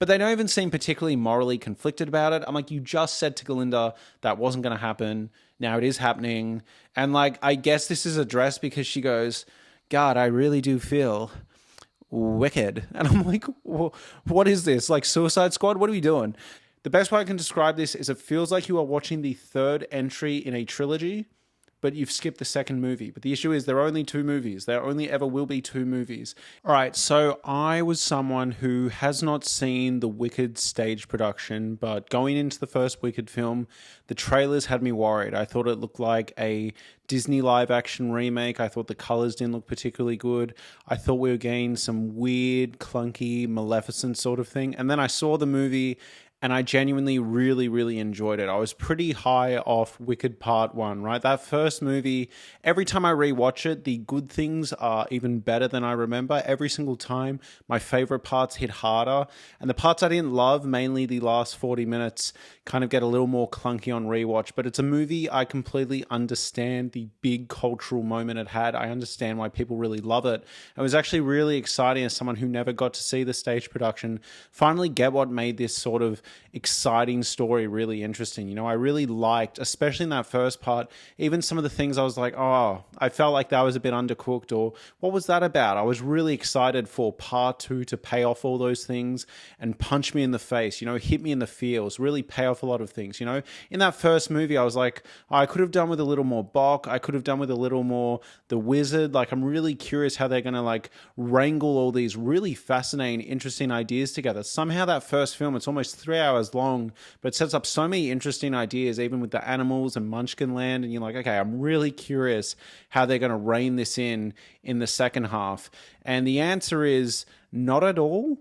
but they don't even seem particularly morally conflicted about it. I'm like, you just said to Galinda that wasn't going to happen. Now it is happening. And like, I guess this is addressed because she goes, God, I really do feel wicked. And I'm like, what is this? Like Suicide Squad? What are we doing? The best way I can describe this is it feels like you are watching the third entry in a trilogy, but you've skipped the second movie. But the issue is there are only two movies. There only ever will be two movies. All right, so I was someone who has not seen the Wicked stage production, but going into the first Wicked film, the trailers had me worried. I thought it looked like a Disney live-action remake. I thought the colors didn't look particularly good. I thought we were getting some weird, clunky, Maleficent sort of thing. And then I saw the movie, and I genuinely really, really enjoyed it. I was pretty high off Wicked Part 1, right? That first movie, every time I rewatch it, the good things are even better than I remember. Every single time, my favorite parts hit harder. And the parts I didn't love, mainly the last 40 minutes, kind of get a little more clunky on rewatch. But it's a movie I completely understand the big cultural moment it had. I understand why people really love it. It was actually really exciting as someone who never got to see the stage production, finally get what made this sort of exciting story really interesting. You know, I really liked, especially in that first part, even some of the things I was like, oh, I felt like that was a bit undercooked, or what was that about? I was really excited for part 2 to pay off all those things and punch me in the face, you know, hit me in the feels, really pay off a lot of things. You know, in that first movie, I was like, oh, I could have done with a little more Bock. I could have done with a little more the wizard. Like, I'm really curious how they're going to like wrangle all these really fascinating, interesting ideas together. Somehow that first film, it's almost 3 hours long, but it sets up so many interesting ideas, even with the animals and Munchkin Land. And you're like, okay, I'm really curious how they're going to rein this in the second half. And the answer is not at all.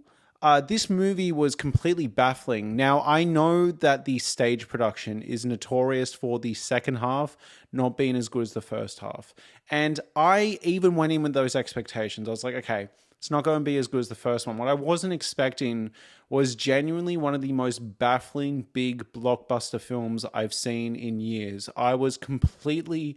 This movie was completely baffling. Now, I know that the stage production is notorious for the second half not being as good as the first half. And I even went in with those expectations. I was like, okay, it's not going to be as good as the first one. What I wasn't expecting was genuinely one of the most baffling big blockbuster films I've seen in years. I was completely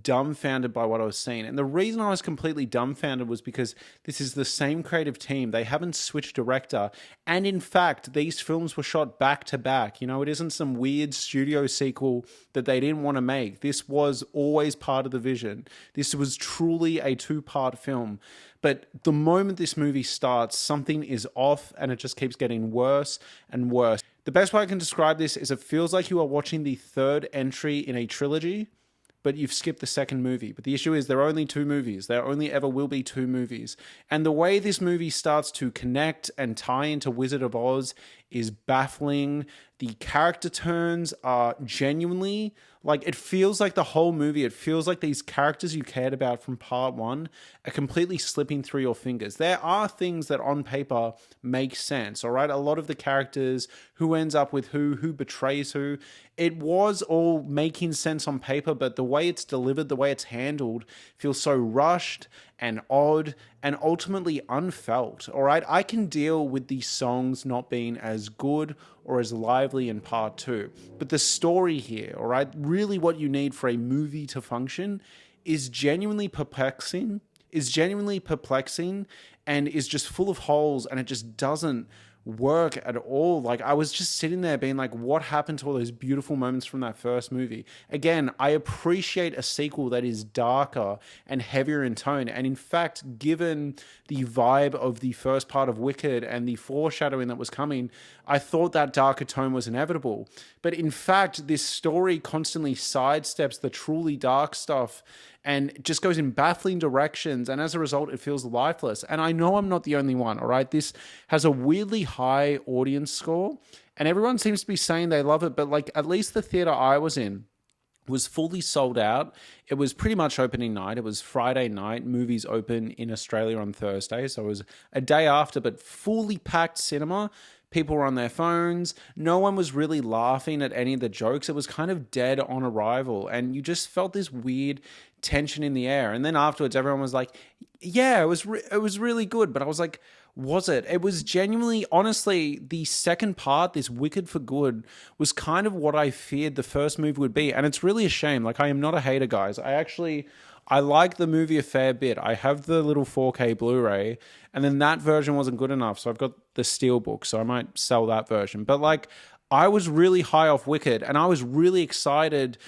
dumbfounded by what I was seeing. And the reason I was completely dumbfounded was because this is the same creative team. They haven't switched director. And in fact, these films were shot back to back. You know, it isn't some weird studio sequel that they didn't want to make. This was always part of the vision. This was truly a two-part film. But the moment this movie starts, something is off and it just keeps getting worse and worse. The best way I can describe this is it feels like you are watching the third entry in a trilogy, but you've skipped the second movie. But the issue is there are only two movies. There only ever will be two movies. And the way this movie starts to connect and tie into Wizard of Oz is baffling. The character turns are genuinely, like, it feels like the whole movie, it feels like these characters you cared about from part 1 are completely slipping through your fingers. There are things that on paper make sense, all right? A lot of the characters, who ends up with who betrays who, it was all making sense on paper, but the way it's delivered, the way it's handled, feels so rushed and odd and ultimately unfelt, all right? I can deal with these songs not being as good or as lively in part 2, but the story here, all right, really what you need for a movie to function is genuinely perplexing, and is just full of holes, and it just doesn't work at all. Like, I was just sitting there being like, what happened to all those beautiful moments from that first movie? Again, I appreciate a sequel that is darker and heavier in tone. And in fact, given the vibe of the first part of Wicked and the foreshadowing that was coming, I thought that darker tone was inevitable. But in fact, this story constantly sidesteps the truly dark stuff and just goes in baffling directions. And as a result, it feels lifeless. And I know I'm not the only one, all right? This has a weirdly high audience score, and everyone seems to be saying they love it. But like, at least the theater I was in was fully sold out. It was pretty much opening night. It was Friday night. Movies open in Australia on Thursday. So it was a day after, but fully packed cinema. People were on their phones. No one was really laughing at any of the jokes. It was kind of dead on arrival. And you just felt this weird tension in the air. And then afterwards, everyone was like, yeah, it was really good. But I was like, was it? It was genuinely, honestly, the second part, this Wicked for Good, was kind of what I feared the first movie would be. And it's really a shame. Like, I am not a hater, guys. I like the movie a fair bit. I have the little 4K Blu-ray, and then that version wasn't good enough, so I've got the Steelbook, so I might sell that version. But like, I was really high off Wicked, and I was really excited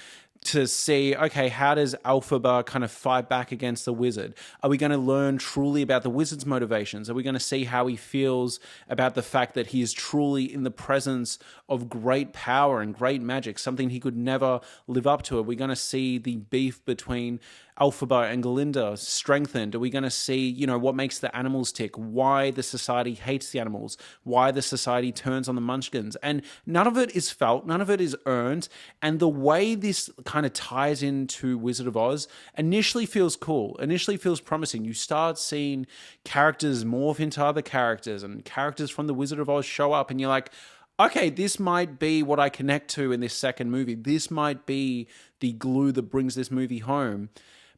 to see, okay, how does Elphaba kind of fight back against the wizard? Are we going to learn truly about the wizard's motivations? Are we going to see how he feels about the fact that he is truly in the presence of great power and great magic, something he could never live up to? Are we going to see the beef between Elphaba and Galinda strengthened? Are we going to see, you know, what makes the animals tick? Why the society hates the animals? Why the society turns on the munchkins? And none of it is felt, none of it is earned. And the way this kind of ties into Wizard of Oz initially feels cool, initially feels promising. You start seeing characters morph into other characters, and characters from the Wizard of Oz show up, and you're like, okay, this might be what I connect to in this second movie. This might be the glue that brings this movie home.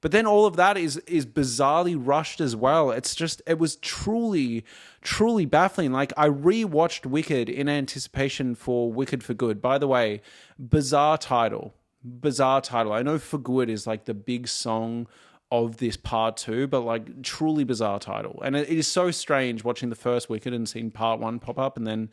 But then all of that is bizarrely rushed as well. It was truly, truly baffling. Like, I rewatched Wicked in anticipation for Wicked for Good. By the way, bizarre title. Bizarre title. I know For Good is like the big song of this part 2, but like, truly bizarre title. And it is so strange watching the first Wicked and seeing part 1 pop up, and then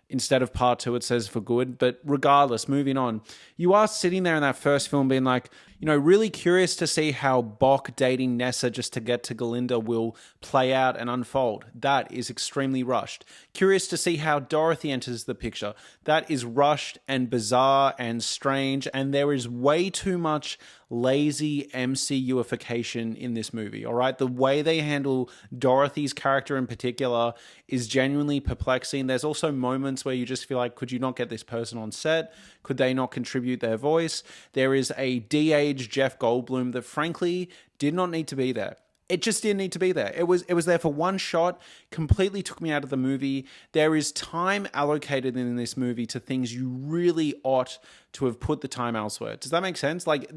instead of part 2, it says For Good. But regardless, moving on, you are sitting there in that first film being like, you know, really curious to see how Bock dating Nessa just to get to Galinda will play out and unfold. That is extremely rushed. Curious to see how Dorothy enters the picture. That is rushed and bizarre and strange, and there is way too much lazy MCUification in this movie, all right? The way they handle Dorothy's character in particular is genuinely perplexing. There's also moments where you just feel like, could you not get this person on set? Could they not contribute their voice? There is a de-aged Jeff Goldblum that frankly did not need to be there. It just didn't need to be there. It was there for one shot, completely took me out of the movie. There is time allocated in this movie to things you really ought to have put the time elsewhere. Does that make sense? Like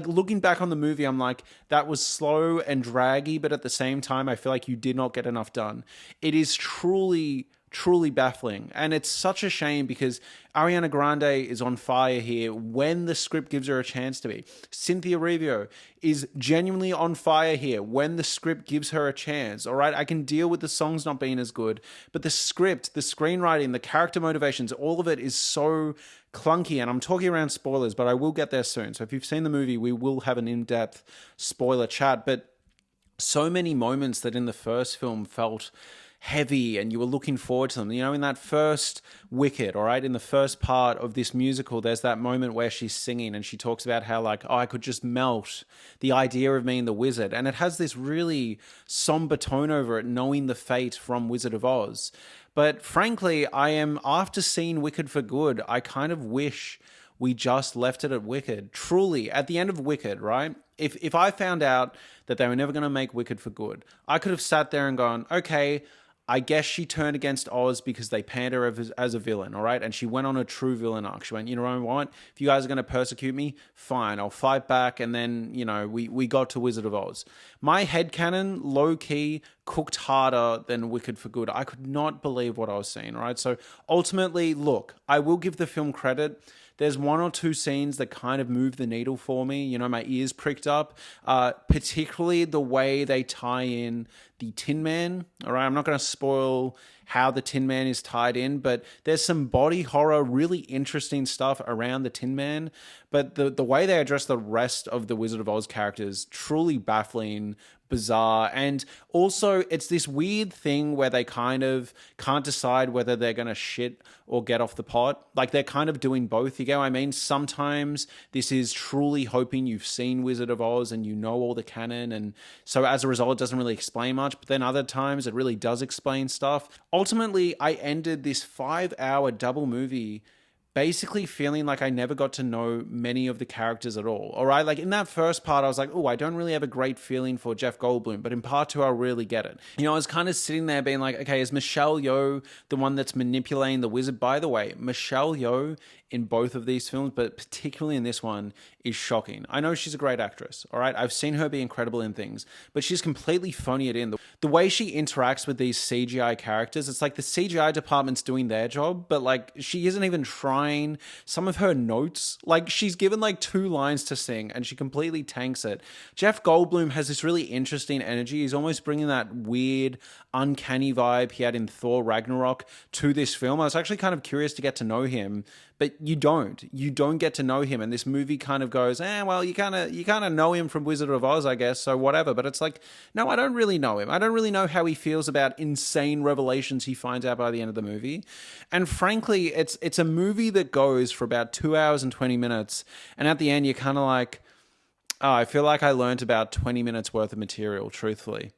looking back on the movie, I'm like, that was slow and draggy, but at the same time, I feel like you did not get enough done. It is truly baffling. And it's such a shame because Ariana Grande is on fire here when the script gives her a chance to be. Cynthia Erivo is genuinely on fire here when the script gives her a chance. All right, I can deal with the songs not being as good, but the script, the screenwriting, the character motivations, all of it is so clunky. And I'm talking around spoilers, but I will get there soon. So if you've seen the movie, we will have an in-depth spoiler chat. But so many moments that in the first film felt heavy and you were looking forward to them. You know, in that first Wicked, all right, in the first part of this musical, there's that moment where she's singing and she talks about how like, oh, I could just melt the idea of being the wizard. And it has this really somber tone over it, knowing the fate from Wizard of Oz. But frankly, after seeing Wicked for Good, I kind of wish we just left it at Wicked. Truly, at the end of Wicked, right? If I found out that they were never going to make Wicked for Good, I could have sat there and gone, okay, I guess she turned against Oz because they panned her as a villain, all right? And she went on a true villain arc. She went, you know what? If you guys are going to persecute me, fine, I'll fight back. And then, you know, we got to Wizard of Oz. My headcanon, low-key, cooked harder than Wicked for Good. I could not believe what I was seeing, all right? So ultimately, look, I will give the film credit. There's one or two scenes that kind of move the needle for me. You know, my ears pricked up, particularly the way they tie in the Tin Man. All right, I'm not going to spoil how the Tin Man is tied in, but there's some body horror, really interesting stuff around the Tin Man. But the way they address the rest of the Wizard of Oz characters, truly baffling, bizarre. And also it's this weird thing where they kind of can't decide whether they're going to shit or get off the pot. Like they're kind of doing both. You get what I mean? Sometimes this is truly hoping you've seen Wizard of Oz and you know all the canon. And so as a result, it doesn't really explain much. But then other times it really does explain stuff. Ultimately, I ended this 5-hour double movie basically feeling like I never got to know many of the characters at all. All right, like in that first part, I was like, oh, I don't really have a great feeling for Jeff Goldblum, but in part 2, I really get it. You know, I was kind of sitting there being like, okay, is Michelle Yeoh the one that's manipulating the wizard? By the way, Michelle Yeoh in both of these films, but particularly in this one, is shocking. I know she's a great actress, all right? I've seen her be incredible in things, but she's completely phony it in. The way she interacts with these CGI characters, it's like the CGI department's doing their job, but like she isn't even trying fine. Some of her notes, like she's given like 2 lines to sing and she completely tanks it. Jeff Goldblum has this really interesting energy. He's almost bringing that weird, uncanny vibe he had in Thor Ragnarok to this film. I was actually kind of curious to get to know him, but you don't get to know him. And this movie kind of goes, well, you kind of know him from Wizard of Oz, I guess, so whatever. But it's like, no, I don't really know him. I don't really know how he feels about insane revelations he finds out by the end of the movie. And frankly, it's a movie that goes for about 2 hours and 20 minutes. And at the end, you're kind of like, oh, I feel like I learned about 20 minutes worth of material, truthfully.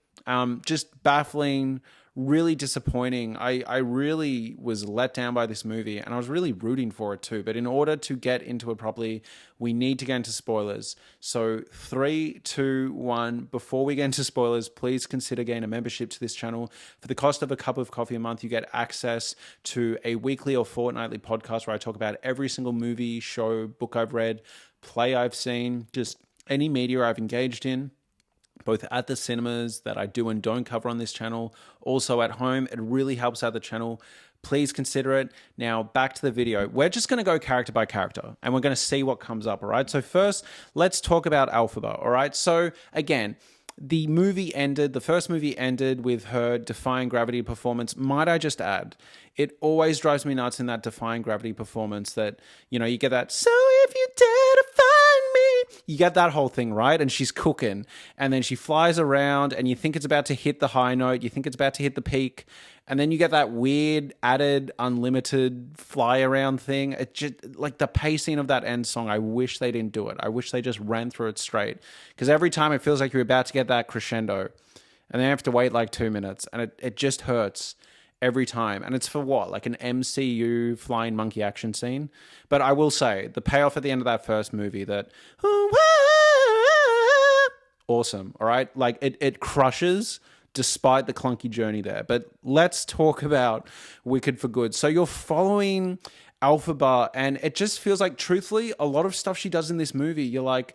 Just baffling, really disappointing. I really was let down by this movie, and I was really rooting for it too. But in order to get into it properly, we need to get into spoilers. So 3, 2, 1. Before we get into spoilers, please consider getting a membership to this channel. For the cost of a cup of coffee a month, you get access to a weekly or fortnightly podcast where I talk about every single movie, show, book I've read, play I've seen, just any media I've engaged in, both at the cinemas that I do and don't cover on this channel, also at home. It really helps out the channel. Please consider it. Now, back to the video. We're just going to go character by character, and we're going to see what comes up, all right? So first, let's talk about Elphaba, all right? So again, the first movie ended with her defying gravity performance. Might I just add, it always drives me nuts in that defying gravity performance that, you know, you get that, so if you dare to find me, you get that whole thing, right? And she's cooking, and then she flies around, and you think it's about to hit the high note, you think it's about to hit the peak, and then you get that weird added unlimited fly around thing. It just, like the pacing of that end song, I wish they didn't do it. I wish they just ran through it straight, because every time it feels like you're about to get that crescendo, and then you have to wait like 2 minutes, and it just hurts every time. And it's for what? Like an MCU flying monkey action scene? But I will say, the payoff at the end of that first movie, that awesome, all right? Like it crushes despite the clunky journey there. But let's talk about Wicked for Good. So you're following Elphaba, and it just feels like, truthfully, a lot of stuff she does in this movie, you're like,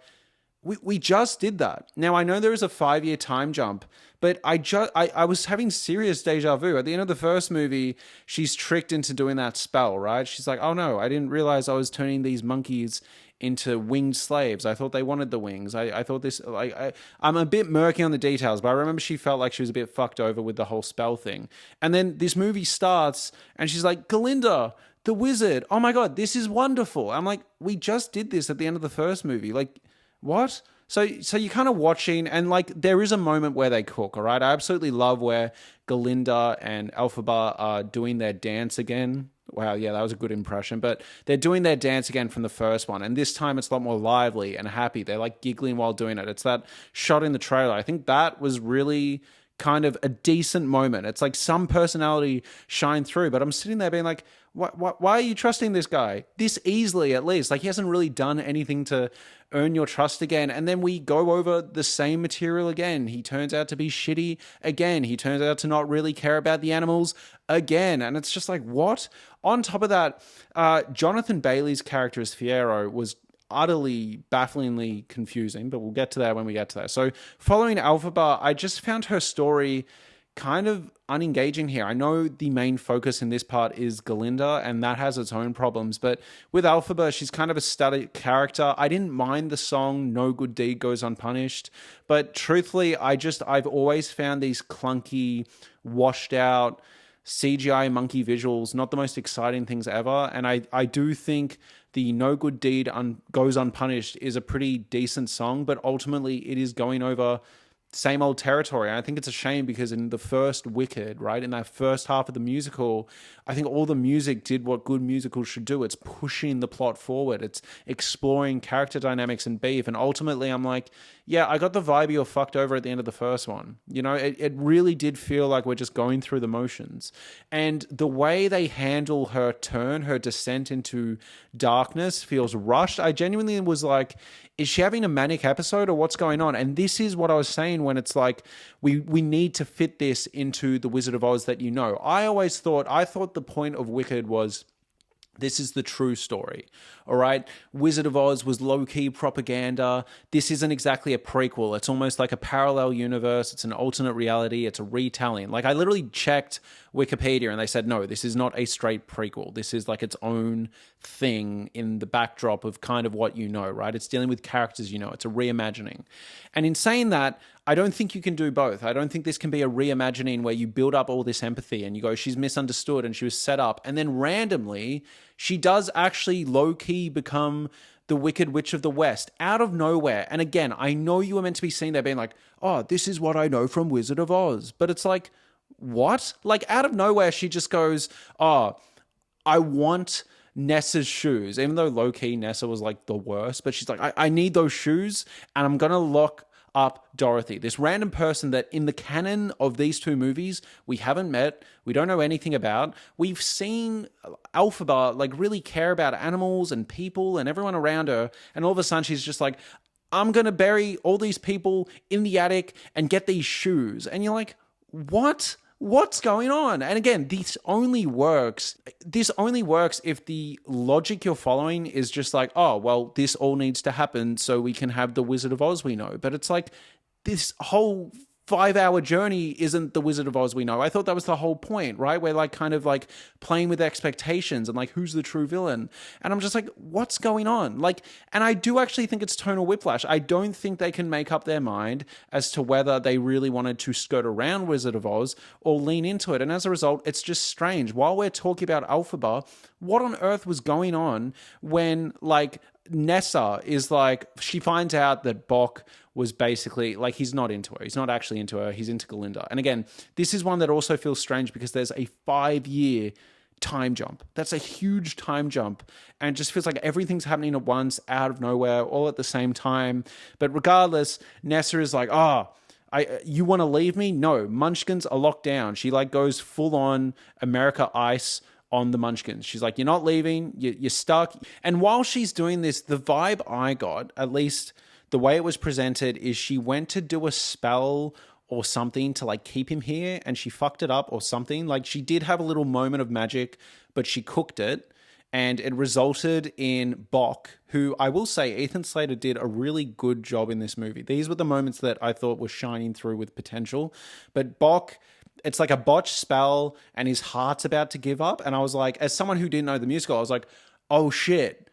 we just did that. Now, I know there is a 5-year time jump, but I was having serious deja vu. At the end of the first movie, she's tricked into doing that spell, right? She's like, oh no, I didn't realize I was turning these monkeys into winged slaves. I thought they wanted the wings. I thought this, like, I'm a bit murky on the details, but I remember she felt like she was a bit fucked over with the whole spell thing. And then this movie starts, and she's like, Galinda, the wizard, oh my God, this is wonderful. I'm like, we just did this at the end of the first movie. Like, what? So you're kind of watching, and like there is a moment where they cook, all right? I absolutely love where Galinda and Elphaba are doing their dance again. Wow, yeah, that was a good impression. But they're doing their dance again from the first one, and this time it's a lot more lively and happy. They're like giggling while doing it. It's that shot in the trailer. I think that was really kind of a decent moment. It's like some personality shine through, but I'm sitting there being like, why are you trusting this guy this easily, at least? Like, he hasn't really done anything to earn your trust again. And then we go over the same material again. He turns out to be shitty again. He turns out to not really care about the animals again. And it's just like, what? On top of that, Jonathan Bailey's character as Fiyero was utterly bafflingly confusing, but we'll get to that when we get to that. So following Elphaba, I just found her story kind of unengaging here. I know the main focus in this part is Galinda, and that has its own problems, but with Elphaba, she's kind of a static character. I didn't mind the song No Good Deed Goes Unpunished, but truthfully, I've always found these clunky, washed out CGI monkey visuals not the most exciting things ever. And I do think the No Good Deed Goes Unpunished is a pretty decent song, but ultimately it is going over same old territory. And I think it's a shame, because in the first Wicked, right, in that first half of the musical, I think all the music did what good musicals should do. It's pushing the plot forward. It's exploring character dynamics and beef. And ultimately, I'm like, yeah, I got the vibe you're fucked over at the end of the first one. You know, it really did feel like we're just going through the motions. And the way they handle her turn, her descent into darkness, feels rushed. I genuinely was like, is she having a manic episode or what's going on? And this is what I was saying when it's like, we need to fit this into the Wizard of Oz that you know. I thought the point of Wicked was This is the true story. All right. Wizard of Oz was low key propaganda. This isn't exactly a prequel. It's almost like a parallel universe. It's an alternate reality. It's a retelling. Like, I literally checked Wikipedia and they said, no, this is not a straight prequel. This is like its own thing in the backdrop of kind of what you know, right? It's dealing with characters you know. It's a reimagining. And in saying that, I don't think you can do both. I don't think this can be a reimagining where you build up all this empathy and you go, she's misunderstood and she was set up. And then randomly, she does actually low-key become the Wicked Witch of the West out of nowhere. And again, I know you were meant to be seen there being like, oh, this is what I know from Wizard of Oz. But it's like, what? Like, out of nowhere, she just goes, oh, I want Nessa's shoes. Even though low-key Nessa was like the worst. But she's like, I need those shoes and I'm going to lock up Dorothy, this random person that in the canon of these two movies we haven't met, we don't know anything about. We've seen Elphaba like really care about animals and people and everyone around her, and all of a sudden she's just like, I'm gonna bury all these people in the attic and get these shoes. And you're like, what? What's going on? And again, this only works if the logic you're following is just like, oh, well, this all needs to happen so we can have the Wizard of Oz we know. But it's like, this whole 5-hour journey isn't the Wizard of Oz we know. I thought that was the whole point, right? We're like kind of like playing with expectations and like, who's the true villain? And I'm just like, what's going on? Like, and I do actually think it's tonal whiplash. I don't think they can make up their mind as to whether they really wanted to skirt around Wizard of Oz or lean into it. And as a result, it's just strange. While we're talking about Elphaba, what on earth was going on when like Nessa is like, she finds out that Bock was basically like, he's not into her. He's not actually into her. He's into Galinda. And again, this is one that also feels strange because there's a 5-year time jump. That's a huge time jump. And it just feels like everything's happening at once, out of nowhere, all at the same time. But regardless, Nessa is like, you want to leave me? No, Munchkins are locked down. She like goes full on America Ice on the Munchkins. She's like, you're not leaving, you're stuck. And while she's doing this, the vibe I got, at least the way it was presented, is she went to do a spell or something to like keep him here and she fucked it up or something. Like, she did have a little moment of magic, but she cooked it and it resulted in Bock, who I will say Ethan Slater did a really good job in this movie. These were the moments that I thought were shining through with potential. But Bock, it's like a botched spell and his heart's about to give up. And I was like, as someone who didn't know the musical, I was like, oh shit,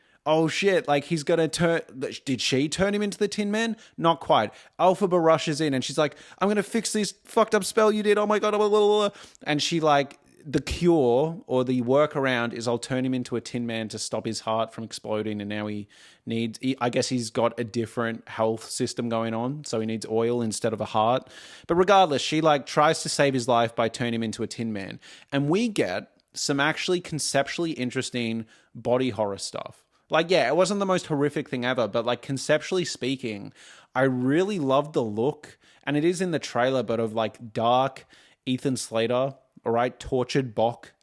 like he's going to turn, did she turn him into the Tin Man? Not quite. Elphaba rushes in and she's like, I'm going to fix this fucked up spell you did. Oh my God. Blah, blah, blah. And she like, the cure or the workaround is I'll turn him into a Tin Man to stop his heart from exploding. And now I guess he's got a different health system going on. So he needs oil instead of a heart. But regardless, she like tries to save his life by turning him into a Tin Man. And we get some actually conceptually interesting body horror stuff. Like, yeah, it wasn't the most horrific thing ever, but like conceptually speaking, I really loved the look, and it is in the trailer, but of like dark Ethan Slater, all right, tortured Bock,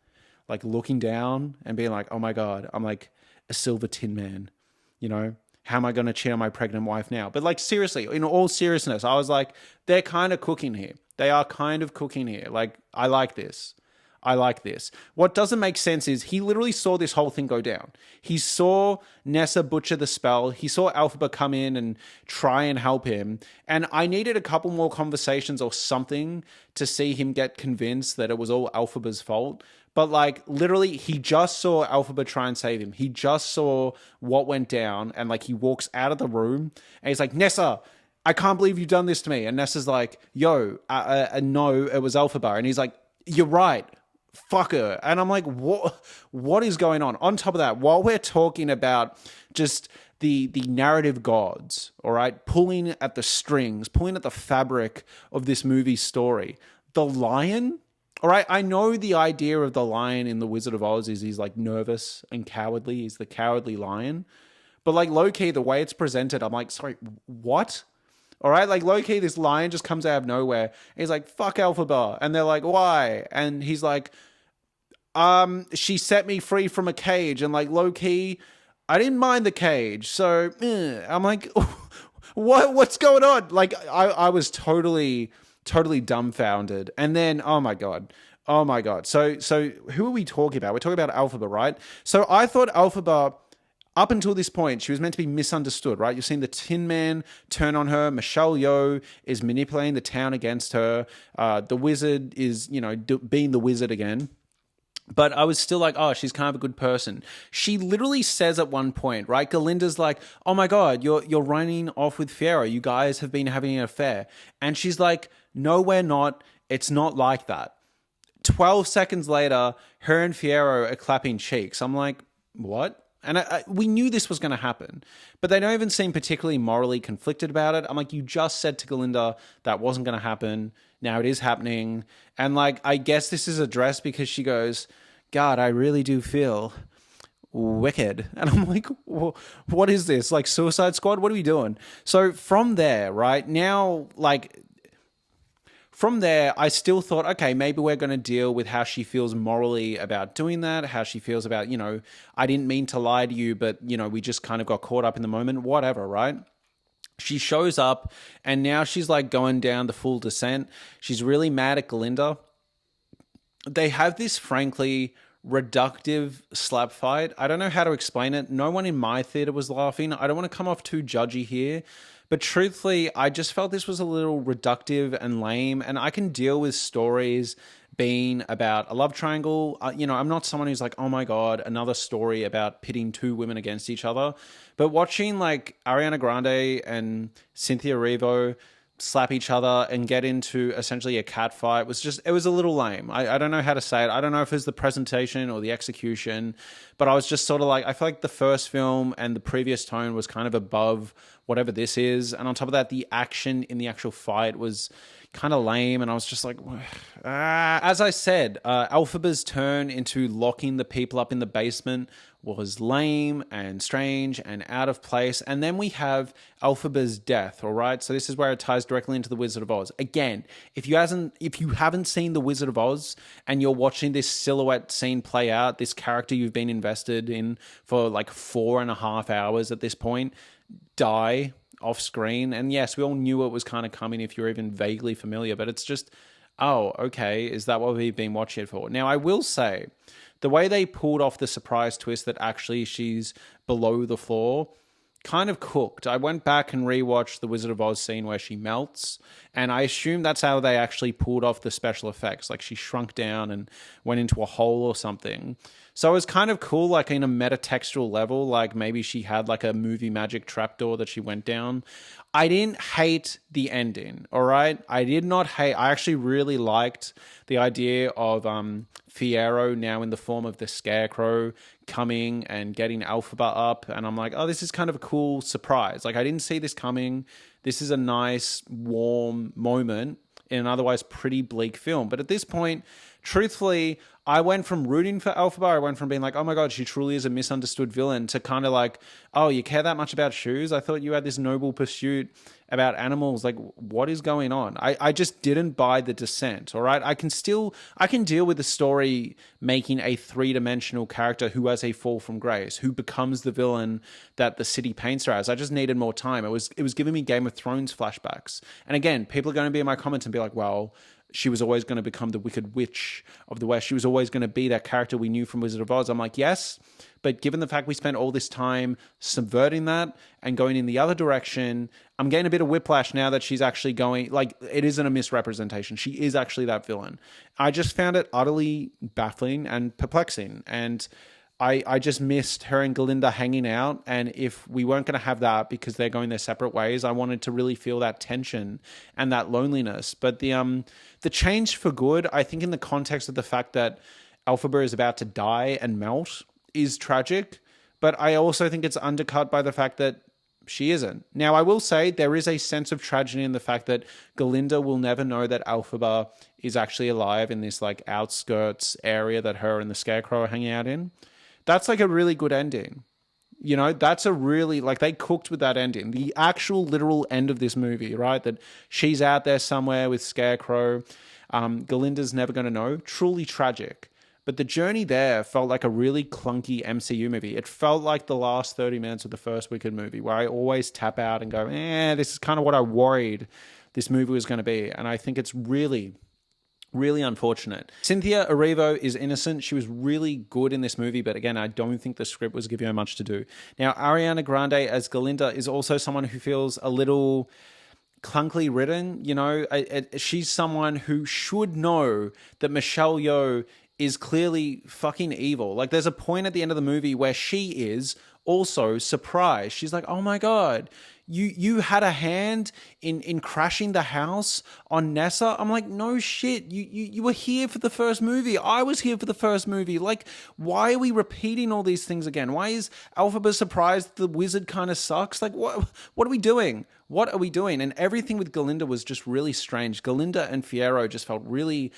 like looking down and being like, oh my God, I'm like a silver Tin Man, you know? How am I going to cheat on my pregnant wife now? But like, seriously, in all seriousness, I was like, they're kind of cooking here. They are kind of cooking here. Like, I like this. What doesn't make sense is he literally saw this whole thing go down. He saw Nessa butcher the spell. He saw Elphaba come in and try and help him. And I needed a couple more conversations or something to see him get convinced that it was all Elphaba's fault. But like literally he just saw Elphaba try and save him. He just saw what went down and like he walks out of the room and he's like, Nessa, I can't believe you've done this to me. And Nessa's like, yo, no, it was Elphaba. And he's like, you're right. Fuck her. And I'm like, what is going on? On top of that, while we're talking about just the narrative gods, all right, pulling at the strings, pulling at the fabric of this movie's story, the lion, all right, I know the idea of the lion in The Wizard of Oz is he's like nervous and cowardly. He's the cowardly lion. But like low-key, the way it's presented, I'm like, sorry, what? All right, like low-key, this lion just comes out of nowhere. He's like, fuck Elphaba. And they're like, why? And he's like, she set me free from a cage. And like low-key, I didn't mind the cage. So I'm like, what's going on? Like I was totally dumbfounded. And then, oh my God, Oh my god. So who are we talking about? We're talking about Elphaba, right? So I thought Elphaba, up until this point, she was meant to be misunderstood, right? You've seen the Tin Man turn on her. Michelle Yeoh is manipulating the town against her. The wizard is, being the wizard again. But I was still like, oh, she's kind of a good person. She literally says at one point, right? Galinda's like, oh my god, you're running off with Fiyero. You guys have been having an affair, and she's like, no, we're not. It's not like that. 12 seconds later, her and Fiyero are clapping cheeks. I'm like, what? And we knew this was going to happen, but they don't even seem particularly morally conflicted about it. I'm like, you just said to Galinda that wasn't going to happen. Now it is happening. And like, I guess this is addressed because she goes, God, I really do feel wicked. And I'm like, what is this? Like Suicide Squad? What are we doing? So from there, right now, like, from there, I still thought, okay, maybe we're going to deal with how she feels morally about doing that, how she feels about, I didn't mean to lie to you, but, we just kind of got caught up in the moment, whatever, right? She shows up and now she's like going down the full descent. She's really mad at Galinda. They have this, frankly, reductive slap fight. I don't know how to explain it. No one in my theater was laughing. I don't want to come off too judgy here, but truthfully, I just felt this was a little reductive and lame, and I can deal with stories being about a love triangle. I'm not someone who's like, oh my God, another story about pitting two women against each other. But watching like Ariana Grande and Cynthia Erivo slap each other and get into essentially a cat fight it was a little lame. I don't know how to say it. I don't know if it's the presentation or the execution, but I was just sort of like, I feel like the first film and the previous tone was kind of above whatever this is. And on top of that, the action in the actual fight was kind of lame. And I was just like, as I said, Elphaba's turn into locking the people up in the basement was lame and strange and out of place. And then we have Elphaba's death, all right? So this is where it ties directly into The Wizard of Oz. Again, if you haven't seen The Wizard of Oz and you're watching this silhouette scene play out, this character you've been invested in for like 4.5 hours at this point, die off screen. And yes, we all knew it was kind of coming if you're even vaguely familiar, but it's just, oh, okay, is that what we've been watching it for? Now, I will say, the way they pulled off the surprise twist that actually she's below the floor kind of cooked. I went back and rewatched the Wizard of Oz scene where she melts, and I assume that's how they actually pulled off the special effects. Like she shrunk down and went into a hole or something. So it was kind of cool, like in a metatextual level, like maybe she had like a movie magic trapdoor that she went down. I didn't hate the ending, all right? I did not hate. I actually really liked the idea of Fiyero now in the form of the Scarecrow coming and getting Elphaba up. And I'm like, oh, this is kind of a cool surprise. Like, I didn't see this coming. This is a nice, warm moment in an otherwise pretty bleak film. But at this point, truthfully, I went from rooting for Elphaba, I went from being like, oh my God, she truly is a misunderstood villain, to kind of like, oh, you care that much about shoes? I thought you had this noble pursuit about animals. Like, what is going on? I just didn't buy the descent, all right? I can deal with the story making a three-dimensional character who has a fall from grace, who becomes the villain that the city paints her as. I just needed more time. It was giving me Game of Thrones flashbacks. And again, people are going to be in my comments and be like, well, she was always going to become the Wicked Witch of the West. She was always going to be that character we knew from Wizard of Oz. I'm like, yes, but given the fact we spent all this time subverting that and going in the other direction, I'm getting a bit of whiplash now that she's actually going, like, it isn't a misrepresentation. She is actually that villain. I just found it utterly baffling and perplexing. And I just missed her and Galinda hanging out. And if we weren't going to have that because they're going their separate ways, I wanted to really feel that tension and that loneliness. But the change for good, I think in the context of the fact that Elphaba is about to die and melt, is tragic. But I also think it's undercut by the fact that she isn't. Now, I will say there is a sense of tragedy in the fact that Galinda will never know that Elphaba is actually alive in this like outskirts area that her and the Scarecrow are hanging out in. That's like a really good ending. You know, that's a really, like, they cooked with that ending. The actual literal end of this movie, right? That she's out there somewhere with Scarecrow. Galinda's never going to know. Truly tragic. But the journey there felt like a really clunky MCU movie. It felt like the last 30 minutes of the first Wicked movie, where I always tap out and go, this is kind of what I worried this movie was going to be. And I think it's really, Really unfortunate. Cynthia Erivo is innocent. She was really good in this movie, but again, I don't think the script was giving her much to do. Now, Ariana Grande as Galinda is also someone who feels a little clunkily written. You know, she's someone who should know that Michelle Yeoh is clearly fucking evil. Like, there's a point at the end of the movie where she is also surprised. She's like, oh my God, you had a hand in crashing the house on Nessa? I'm like, no shit. You were here for the first movie. I was here for the first movie. Like, why are we repeating all these things again? Why is Elphaba surprised the wizard kind of sucks? Like, what are we doing? What are we doing? And everything with Galinda was just really strange. Galinda and Fiyero just felt really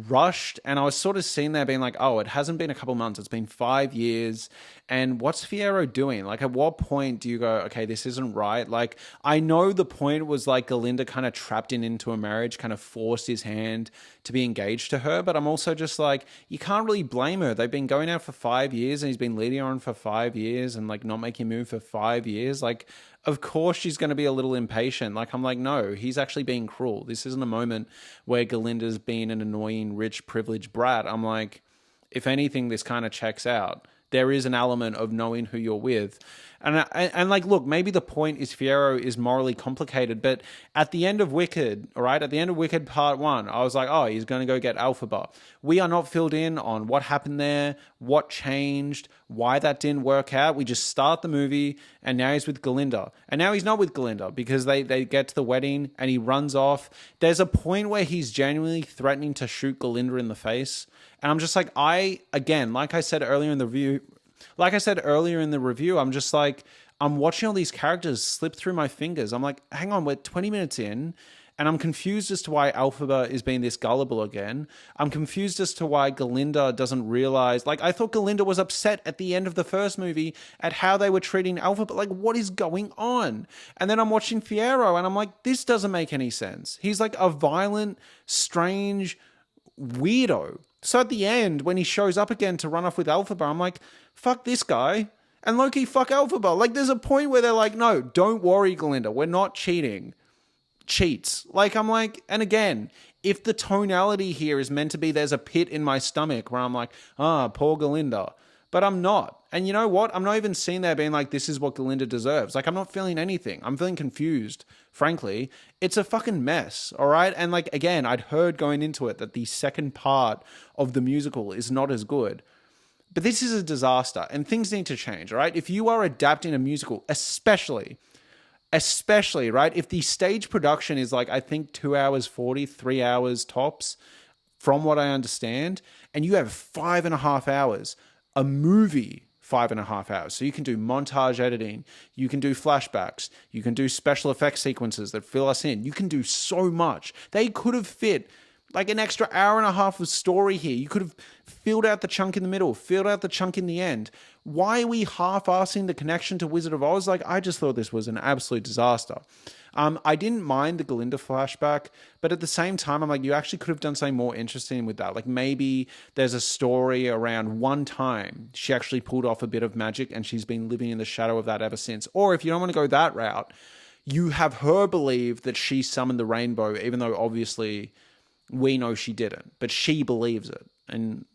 rushed, and I was sort of sitting there being like, oh, it hasn't been a couple months, it's been 5 years, and what's Fiyero doing? Like, at what point do you go, okay, this isn't right? Like, I know the point was like Galinda kind of trapped into a marriage, kind of forced his hand to be engaged to her, but I'm also just like, you can't really blame her. They've been going out for 5 years, and he's been leading her on for 5 years, and like not making a move for 5 years. Like, of course she's going to be a little impatient. Like, I'm like, no, he's actually being cruel. This isn't a moment where Galinda's being an annoying, rich, privileged brat. I'm like, if anything, this kind of checks out. There is an element of knowing who you're with. And like, look, maybe the point is Fiyero is morally complicated, but at the end of Wicked, all right, at the end of Wicked Part 1, I was like, oh, he's going to go get Elphaba. We are not filled in on what happened there, what changed, why that didn't work out. We just start the movie, and now he's with Galinda. And now he's not with Galinda because they get to the wedding and he runs off. There's a point where he's genuinely threatening to shoot Galinda in the face. And I'm just like, again, like I said earlier in the review, I'm just like, I'm watching all these characters slip through my fingers. I'm like, hang on, we're 20 minutes in, and I'm confused as to why Elphaba is being this gullible again. I'm confused as to why Galinda doesn't realize, like, I thought Galinda was upset at the end of the first movie at how they were treating Elphaba. Like, what is going on? And then I'm watching Fiyero, and I'm like, this doesn't make any sense. He's like a violent, strange weirdo. So at the end, when he shows up again to run off with Elphaba, I'm like, fuck this guy. And Loki, fuck Elphaba. Like, there's a point where they're like, no, don't worry, Galinda. We're not cheating. Cheats. Like, I'm like, and again, if the tonality here is meant to be there's a pit in my stomach where I'm like, poor Galinda. But I'm not. And you know what? I'm not even sitting there being like, this is what Galinda deserves. Like, I'm not feeling anything. I'm feeling confused, frankly. It's a fucking mess, all right? And like, again, I'd heard going into it that the second part of the musical is not as good. But this is a disaster, and things need to change, all right? If you are adapting a musical, especially, right? If the stage production is like, I think 2 hours 40, 3 hours tops, from what I understand, and you have 5.5 hours, a movie 5.5 hours. So you can do montage editing, you can do flashbacks, you can do special effects sequences that fill us in. You can do so much. They could have fit like an extra hour and a half of story here. You could have filled out the chunk in the middle, filled out the chunk in the end. Why are we half-assing the connection to Wizard of Oz? Like, I just thought this was an absolute disaster. I didn't mind the Galinda flashback, but at the same time, I'm like, you actually could have done something more interesting with that. Like, maybe there's a story around one time she actually pulled off a bit of magic and she's been living in the shadow of that ever since. Or if you don't want to go that route, you have her believe that she summoned the rainbow, even though obviously we know she didn't, but she believes it. And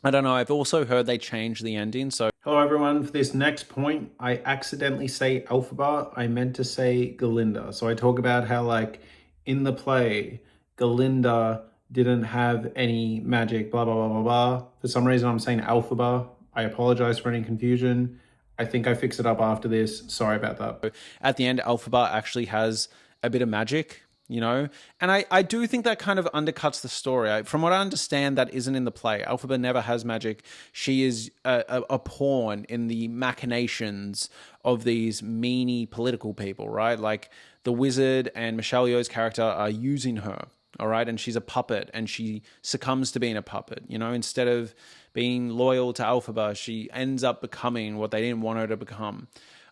I don't know, I've also heard they changed the ending, so... Hello everyone, for this next point, I accidentally say Elphaba, I meant to say Galinda. So I talk about how, like, in the play, Galinda didn't have any magic, blah, blah, blah, blah, blah. For some reason, I'm saying Elphaba. I apologize for any confusion. I think I fix it up after this. Sorry about that. At the end, Elphaba actually has a bit of magic, you know? And I do think that kind of undercuts the story. From what I understand, that isn't in the play. Elphaba never has magic. She is a pawn in the machinations of these meanie political people, right? Like, the wizard and Michelle Yeoh's character are using her, all right? And she's a puppet, and she succumbs to being a puppet, you know? Instead of being loyal to Elphaba, she ends up becoming what they didn't want her to become.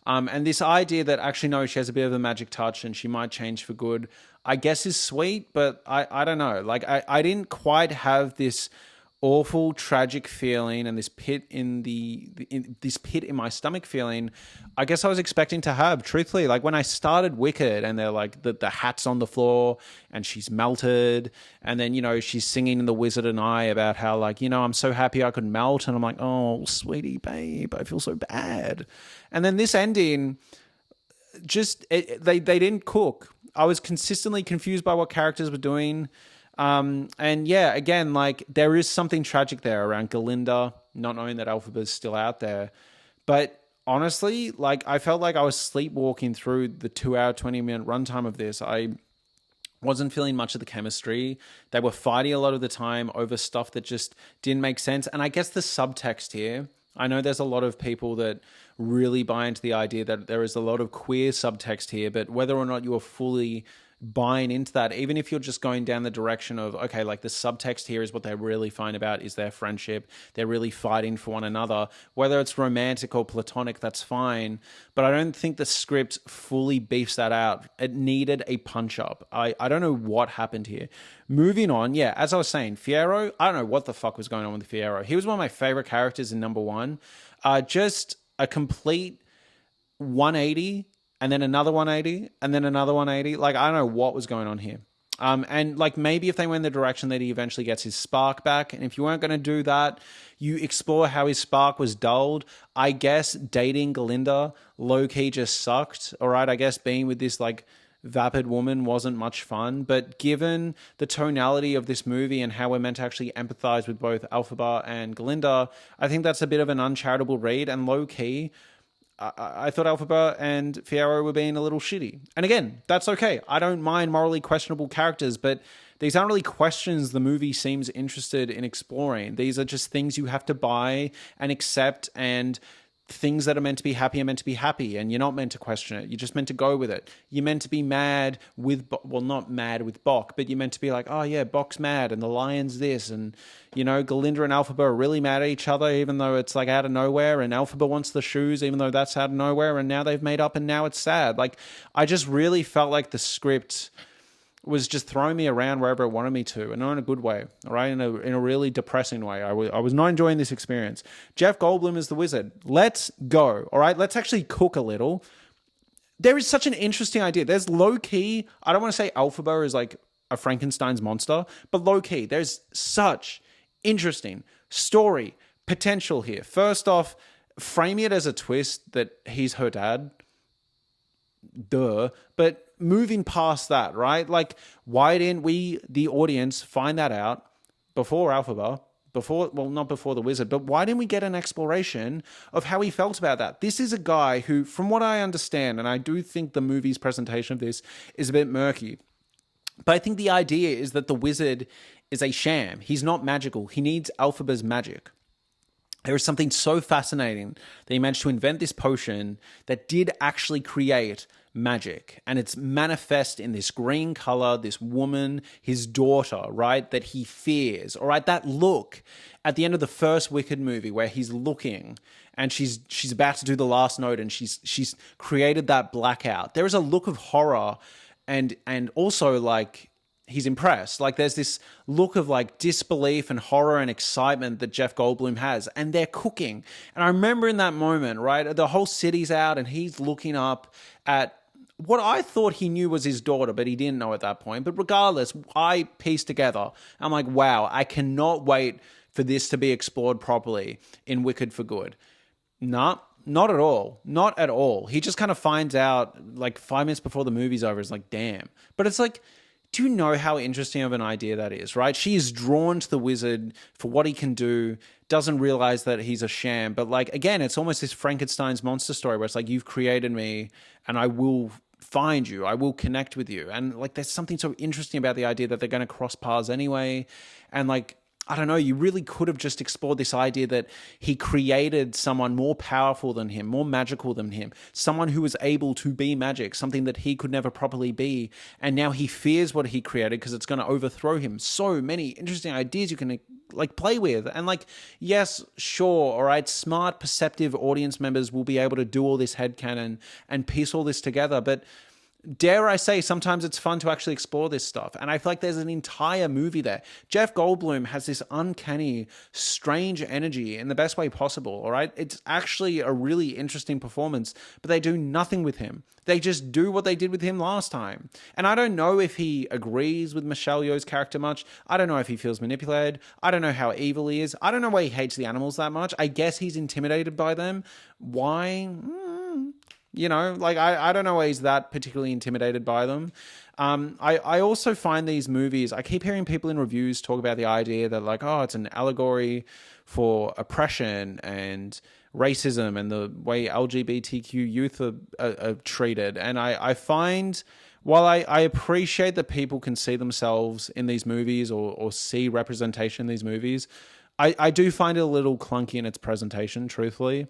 And this idea that actually, no, she has a bit of a magic touch and she might change for good, I guess is sweet, but I don't know. Like, I didn't quite have this awful, tragic feeling and this pit in this pit in my stomach feeling, I guess I was expecting to have. Truthfully, like when I started Wicked, and they're like the hat's on the floor and she's melted, and then she's singing in The Wizard and I about how like I'm so happy I could melt, and I'm like, oh sweetie babe, I feel so bad. And then this ending, they didn't cook. I was consistently confused by what characters were doing. And yeah, again, like there is something tragic there around Galinda not knowing that Elphaba is still out there. But honestly, like I felt like I was sleepwalking through the 2 hour, 20-minute runtime of this. I wasn't feeling much of the chemistry. They were fighting a lot of the time over stuff that just didn't make sense. And I guess the subtext here, I know there's a lot of people that really buy into the idea that there is a lot of queer subtext here, but whether or not you are fully buying into that, even if you're just going down the direction of, okay, like the subtext here is what they're really fine about is their friendship. They're really fighting for one another. Whether it's romantic or platonic, that's fine. But I don't think the script fully beefs that out. It needed a punch up. I don't know what happened here. Moving on, yeah, as I was saying, Fiyero, I don't know what the fuck was going on with Fiyero. He was one of my favorite characters in number one. Just a complete 180 and then another 180 and then another 180. Like, I don't know what was going on here. And like maybe if they went in the direction that he eventually gets his spark back, and if you weren't going to do that, you explore how his spark was dulled. I guess dating Galinda low-key just sucked. All right, I guess being with this like vapid woman wasn't much fun. But given the tonality of this movie and how we're meant to actually empathize with both Elphaba and Galinda, I think that's a bit of an uncharitable read. And low-key, I thought Elphaba and Fiyero were being a little shitty. And again, that's okay. I don't mind morally questionable characters, but these aren't really questions the movie seems interested in exploring. These are just things you have to buy and accept, and things that are meant to be happy are meant to be happy, and you're not meant to question it. You're just meant to go with it. You're meant to be mad with, well, not mad with Bock, but you're meant to be like, oh yeah, Bock's mad and the lion's this, and Galinda and Elphaba are really mad at each other, even though it's like out of nowhere, and Elphaba wants the shoes, even though that's out of nowhere, and now they've made up and now it's sad. Like, I just really felt like the script was just throwing me around wherever it wanted me to, and not in a good way, all right? In a really depressing way. I was not enjoying this experience. Jeff Goldblum is the wizard. Let's go, all right? Let's actually cook a little. There is such an interesting idea. There's low-key, I don't want to say Elphaba is like a Frankenstein's monster, but low-key, there's such interesting story potential here. First off, framing it as a twist that he's her dad, duh, but moving past that, right? Like, why didn't we, the audience, find that out before Elphaba, not before the wizard, but why didn't we get an exploration of how he felt about that? This is a guy who, from what I understand, and I do think the movie's presentation of this is a bit murky, but I think the idea is that the wizard is a sham. He's not magical. He needs Elphaba's magic. There is something so fascinating that he managed to invent this potion that did actually create magic, and it's manifest in this green color, this woman, his daughter, right, that he fears. All right, that look at the end of the first Wicked movie where he's looking and she's about to do the last note, and she's created that blackout. There is a look of horror and also like he's impressed. Like there's this look of like disbelief and horror and excitement that Jeff Goldblum has, and they're cooking. And I remember in that moment, right, the whole city's out and he's looking up at what I thought he knew was his daughter, but he didn't know at that point. But regardless, I pieced together. I'm like, wow, I cannot wait for this to be explored properly in Wicked for Good. Nah, not at all. Not at all. He just kind of finds out like 5 minutes before the movie's over. It's like, damn. But it's like, do you know how interesting of an idea that is, right? She is drawn to the wizard for what he can do, doesn't realize that he's a sham. But like, again, it's almost this Frankenstein's monster story where it's like, you've created me and I will find you. I will connect with you. And like, there's something so interesting about the idea that they're going to cross paths anyway. And like, I don't know, you really could have just explored this idea that he created someone more powerful than him, more magical than him, someone who was able to be magic, something that he could never properly be. And now he fears what he created because it's going to overthrow him. So many interesting ideas you can like play with. And like, yes, sure, all right, smart, perceptive audience members will be able to do all this headcanon and piece all this together. But dare I say, sometimes it's fun to actually explore this stuff. And I feel like there's an entire movie there. Jeff Goldblum has this uncanny, strange energy in the best way possible, all right? It's actually a really interesting performance, but they do nothing with him. They just do what they did with him last time. And I don't know if he agrees with Michelle Yeoh's character much. I don't know if he feels manipulated. I don't know how evil he is. I don't know why he hates the animals that much. I guess he's intimidated by them. Why? Like I don't know why he's that particularly intimidated by them. I also find these movies, I keep hearing people in reviews talk about the idea that like, oh, it's an allegory for oppression and racism and the way LGBTQ youth are treated. And I find, while I appreciate that people can see themselves in these movies or see representation in these movies, I do find it a little clunky in its presentation, truthfully.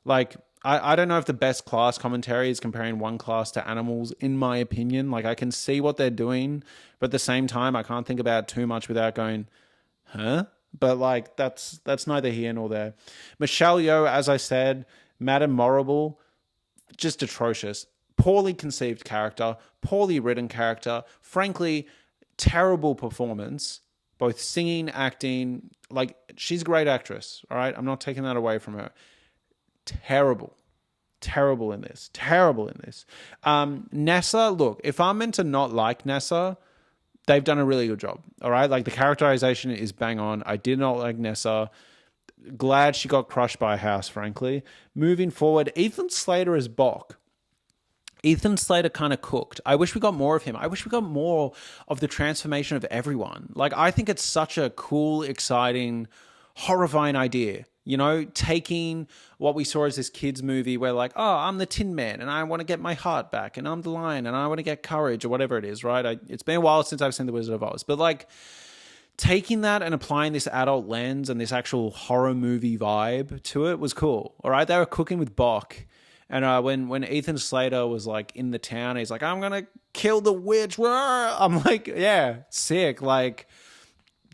Like, I don't know if the best class commentary is comparing one class to animals, in my opinion. Like, I can see what they're doing, but at the same time, I can't think about it too much without going, huh? But, like, that's neither here nor there. Michelle Yeoh, as I said, Madame Morrible, just atrocious. Poorly conceived character, poorly written character, frankly, terrible performance, both singing, acting. Like, she's a great actress, all right? I'm not taking that away from her. Terrible in this. Nessa, look, if I'm meant to not like Nessa, they've done a really good job. All right. Like the characterization is bang on. I did not like Nessa. Glad she got crushed by a house, frankly. Moving forward, Ethan Slater as Bock. Ethan Slater kind of cooked. I wish we got more of him. I wish we got more of the transformation of everyone. Like, I think it's such a cool, exciting, horrifying idea. Taking what we saw as this kids movie where like, oh, I'm the Tin Man and I want to get my heart back and I'm the lion and I want to get courage or whatever it is, right? It's been a while since I've seen The Wizard of Oz, but like taking that and applying this adult lens and this actual horror movie vibe to it was cool. All right. They were cooking with Bock. And when Ethan Slater was like in the town, he's like, I'm going to kill the witch. I'm like, yeah, sick. Like,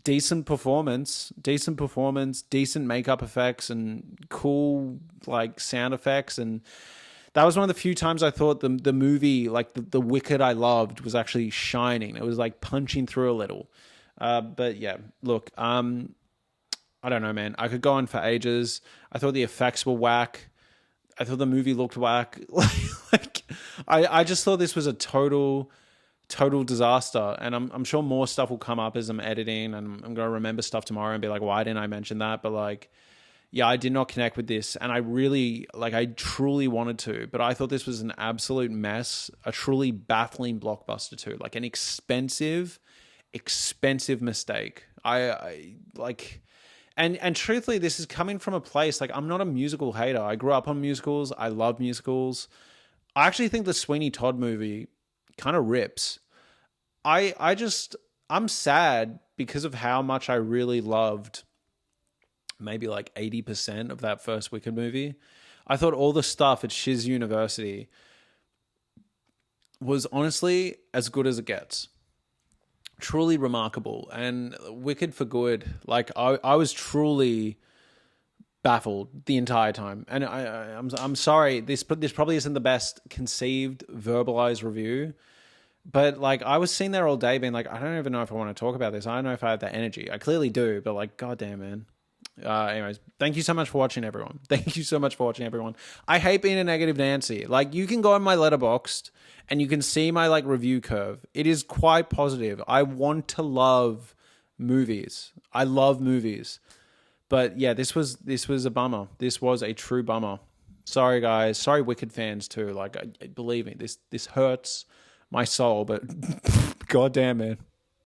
decent performance, decent makeup effects and cool like sound effects. And that was one of the few times I thought the movie, like the Wicked I loved, was actually shining. It was like punching through a little. But yeah, look, I don't know, man. I could go on for ages. I thought the effects were whack. I thought the movie looked whack. I just thought this was a total disaster. And I'm sure more stuff will come up as I'm editing and I'm going to remember stuff tomorrow and be like, why didn't I mention that? But like, yeah, I did not connect with this. And I truly wanted to, but I thought this was an absolute mess, a truly baffling blockbuster too, like an expensive mistake. And truthfully, this is coming from a place, like, I'm not a musical hater. I grew up on musicals. I love musicals. I actually think the Sweeney Todd movie kind of rips. I'm sad because of how much I really loved maybe like 80% of that first Wicked movie. I thought all the stuff at Shiz University was honestly as good as it gets. Truly remarkable. And Wicked for good. Like, I was truly baffled the entire time. And I'm sorry, this probably isn't the best conceived, verbalized review. But like, I was sitting there all day being like, I don't even know if I want to talk about this. I don't know if I have that energy. I clearly do, but like, goddamn, man. Anyways, thank you so much for watching, everyone. I hate being a negative Nancy. Like, you can go on my Letterboxd and you can see my like review curve. It is quite positive. I want to love movies. I love movies. But yeah, this was a bummer. This was a true bummer. Sorry, guys. Sorry, Wicked fans too. Like, believe me, this hurts my soul, but goddamn, man.